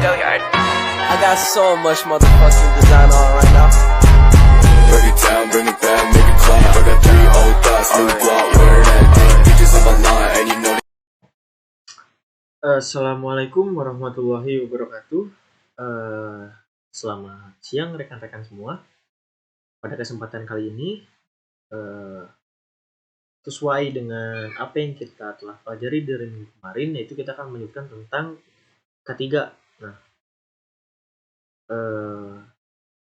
I got so much motherfucking design on right now. Break it down, bring it back, make it clap. I got 3 old thoughts, new guap, wear that thing. Bitches on my line, and you know. Assalamualaikum warahmatullahi wabarakatuh. Selamat siang rekan-rekan semua. Pada kesempatan kali ini, sesuai dengan apa yang kita telah pelajari dari minggu kemarin, yaitu kita akan melanjutkan tentang K3. Nah,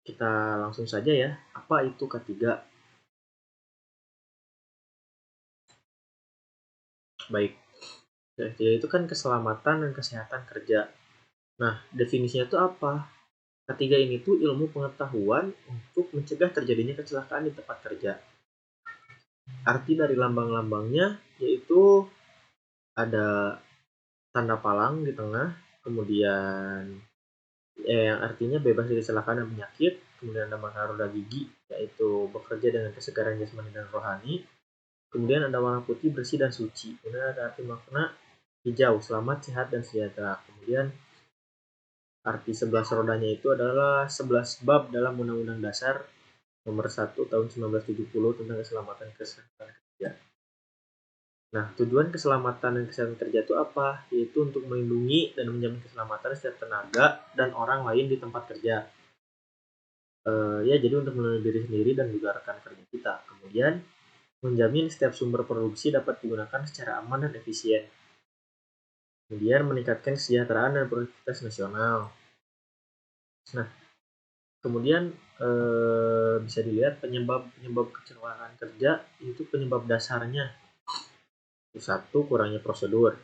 kita langsung saja ya. Apa itu K3? Baik. K3 itu kan keselamatan dan kesehatan kerja. Nah, definisinya itu apa? K3 ini tuh ilmu pengetahuan untuk mencegah terjadinya kecelakaan di tempat kerja. Arti dari lambang-lambangnya yaitu ada tanda palang di tengah, kemudian yang artinya bebas dari kecelakaan dan penyakit, kemudian ada makna roda gigi yaitu bekerja dengan kesegaran jasmani dan rohani, kemudian ada warna putih bersih dan suci, kemudian ada arti makna hijau selamat, sehat dan sejahtera, kemudian arti 11 rodanya itu adalah 11 bab dalam Undang-Undang Dasar Nomor 1 Tahun 1970 tentang keselamatan kesehatan kerja. Nah, tujuan keselamatan dan kesehatan kerja itu apa? Yaitu untuk melindungi dan menjamin keselamatan setiap tenaga dan orang lain di tempat kerja. Ya, jadi untuk melindungi diri sendiri dan juga rekan kerja kita. Kemudian, menjamin setiap sumber produksi dapat digunakan secara aman dan efisien. Kemudian, meningkatkan kesejahteraan dan produktivitas nasional. Nah, kemudian bisa dilihat penyebab kecelakaan kerja itu penyebab dasarnya. 1. Kurangnya prosedur.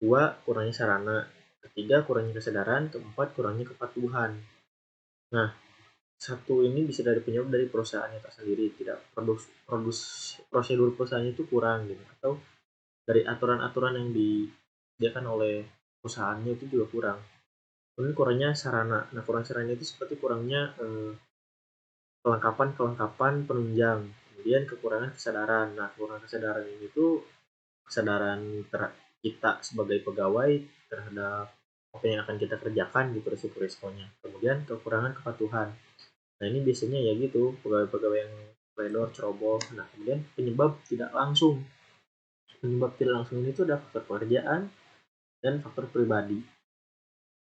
2. Kurangnya sarana. 3. Kurangnya kesadaran. 4. Kurangnya kepatuhan. Nah, 1 ini bisa dari penyebab dari perusahaannya tersendiri, tidak prosedur perusahaannya itu kurang gitu, atau dari aturan-aturan yang disediakan oleh perusahaannya itu juga kurang. Kemudian kurangnya sarana. Nah, kurang sarana itu seperti kurangnya kelengkapan penunjang. Kemudian kekurangan kesadaran. Nah, kekurangan kesadaran ini tuh kesadaran kita sebagai pegawai terhadap apa yang akan kita kerjakan gitu, resiko-resikonya. Kemudian kekurangan kepatuhan. Nah, ini biasanya ya gitu, pegawai-pegawai yang teledor, ceroboh. Nah, kemudian penyebab tidak langsung. Penyebab tidak langsung ini tuh ada faktor pekerjaan dan faktor pribadi.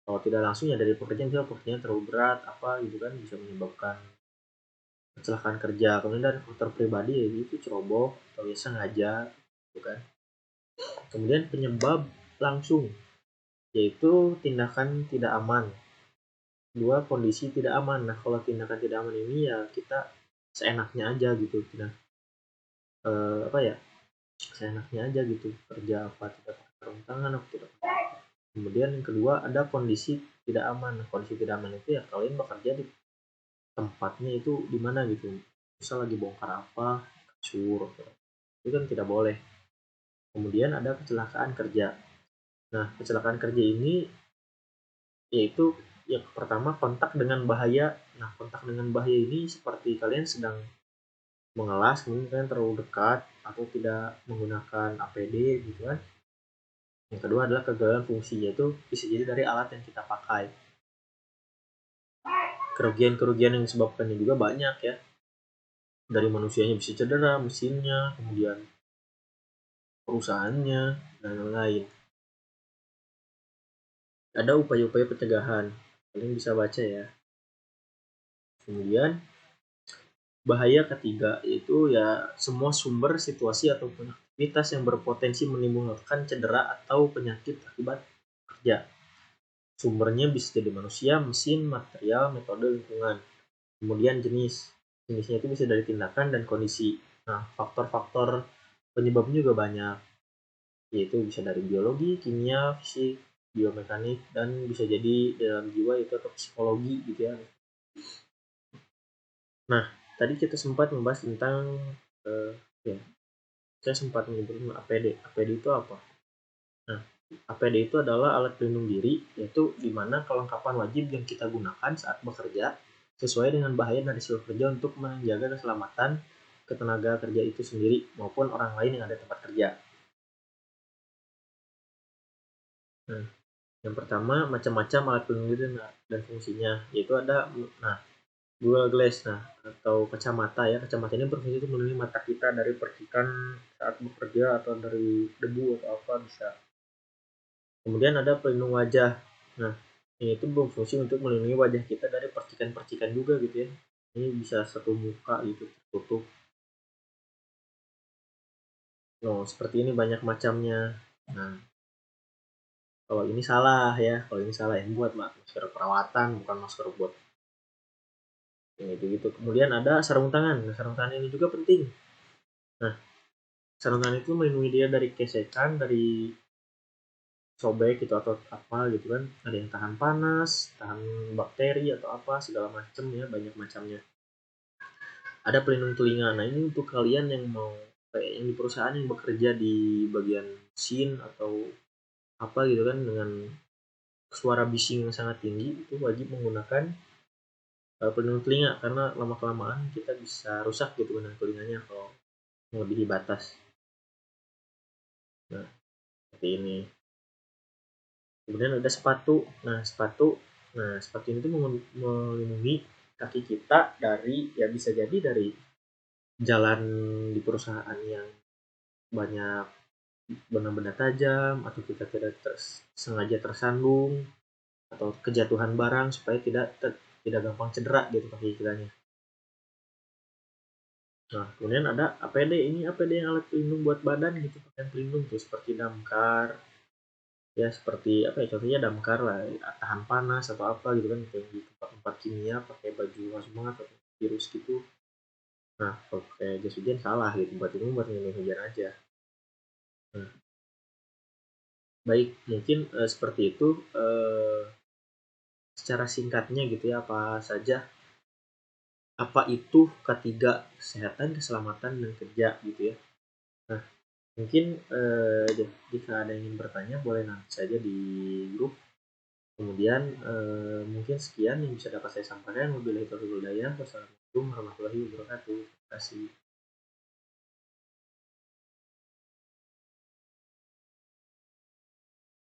Kalau tidak langsung ya dari pekerjaan, misalnya pekerjaan terlalu berat apa gitu kan, bisa menyebabkan kecelakaan kerja. Kemudian dari faktor pribadi ya gitu, ceroboh atau ya sengaja gitu kan. Kemudian penyebab langsung yaitu tindakan tidak aman. 2. Kondisi tidak aman. Nah, kalau tindakan tidak aman ini ya kita seenaknya aja gitu, tidak seenaknya aja gitu, kerja apa tidak pakai sarung tangan apa tidak. Kemudian yang kedua ada kondisi tidak aman. Nah, kondisi tidak aman itu ya kalian bekerja di tempatnya itu di mana gitu, misal lagi bongkar apa, kasur, itu kan tidak boleh. Kemudian ada kecelakaan kerja. Nah, kecelakaan kerja ini yaitu yang pertama kontak dengan bahaya. Nah, kontak dengan bahaya ini seperti kalian sedang mengelas, mungkin kalian terlalu dekat atau tidak menggunakan APD gitu kan. Yang kedua adalah kegagalan fungsi, yaitu bisa jadi dari alat yang kita pakai. Kerugian-kerugian yang disebabkannya juga banyak ya. Dari manusianya bisa cedera, mesinnya, kemudian perusahaannya, dan lain-lain. Ada upaya-upaya pencegahan, kalian bisa baca ya. Kemudian bahaya ketiga yaitu ya semua sumber, situasi ataupun aktivitas yang berpotensi menimbulkan cedera atau penyakit akibat kerja. Sumbernya bisa jadi manusia, mesin, material, metode, lingkungan. Kemudian jenisnya itu bisa dari tindakan dan kondisi. Nah, faktor-faktor penyebabnya juga banyak, yaitu bisa dari biologi, kimia, fisik, biomekanik, dan bisa jadi dalam jiwa itu atau psikologi gitu ya. Nah, tadi kita sempat membahas tentang saya sempat menyebutkan APD. APD itu apa? Nah, APD itu adalah alat pelindung diri, yaitu di mana kelengkapan wajib yang kita gunakan saat bekerja sesuai dengan bahaya dan risiko kerja untuk menjaga keselamatan ketenaga kerja itu sendiri maupun orang lain yang ada di tempat kerja. Nah, Yang pertama, macam-macam alat pelindung diri dan fungsinya, yaitu ada Google Glass atau kacamata ya. Kacamata ini berfungsi untuk melindungi mata kita dari percikan saat bekerja atau dari debu atau apa bisa. Kemudian ada pelindung wajah. Nah, ini itu berfungsi untuk melindungi wajah kita dari percikan-percikan juga gitu ya. Ini bisa satu muka gitu tertutup. Seperti ini banyak macamnya. Nah, kalau ini salah ya, yang buat masker perawatan, bukan masker buat gitu. Kemudian ada sarung tangan. Sarung tangan ini juga penting. Nah, sarung tangan itu melindungi dia dari gesekan, dari sobek gitu atau apa gitu kan. Ada yang tahan panas, tahan bakteri atau apa segala macam ya, banyak macamnya. Ada pelindung telinga. Nah, ini untuk kalian yang mau kayak yang di perusahaan yang bekerja di bagian scene atau apa gitu kan, dengan suara bising yang sangat tinggi, itu wajib menggunakan pelindung telinga, karena lama kelamaan kita bisa rusak gitu dengan telinganya kalau melebihi batas. Nah, seperti ini. Kemudian ada sepatu. Sepatu ini tuh melindungi kaki kita dari, ya bisa jadi dari jalan di perusahaan yang banyak benda-benda tajam, atau kita tidak sengaja tersandung atau kejatuhan barang, supaya tidak gampang cedera gitu kaki kitanya. Nah, kemudian ada APD. Ini APD yang alat pelindung buat badan gitu, pakaian pelindung tuh seperti damkar. Ya seperti apa ya, contohnya damkar lah, tahan panas atau apa gitu kan, kayak di tempat-tempat kimia pakai baju hazmat atau virus gitu. Nah, pakai jas hujan salah gitu, buat melindungi hujan aja. Nah, baik, mungkin seperti itu secara singkatnya gitu ya, apa itu K3 kesehatan, keselamatan, dan kerja gitu ya. Nah, mungkin jika ada yang ingin bertanya boleh nanti saja di grup. Kemudian mungkin sekian yang bisa dapat saya sampaikan. Wabillahi taufiq wal hidayah. Wassalamualaikum warahmatullahi wabarakatuh. Terima kasih.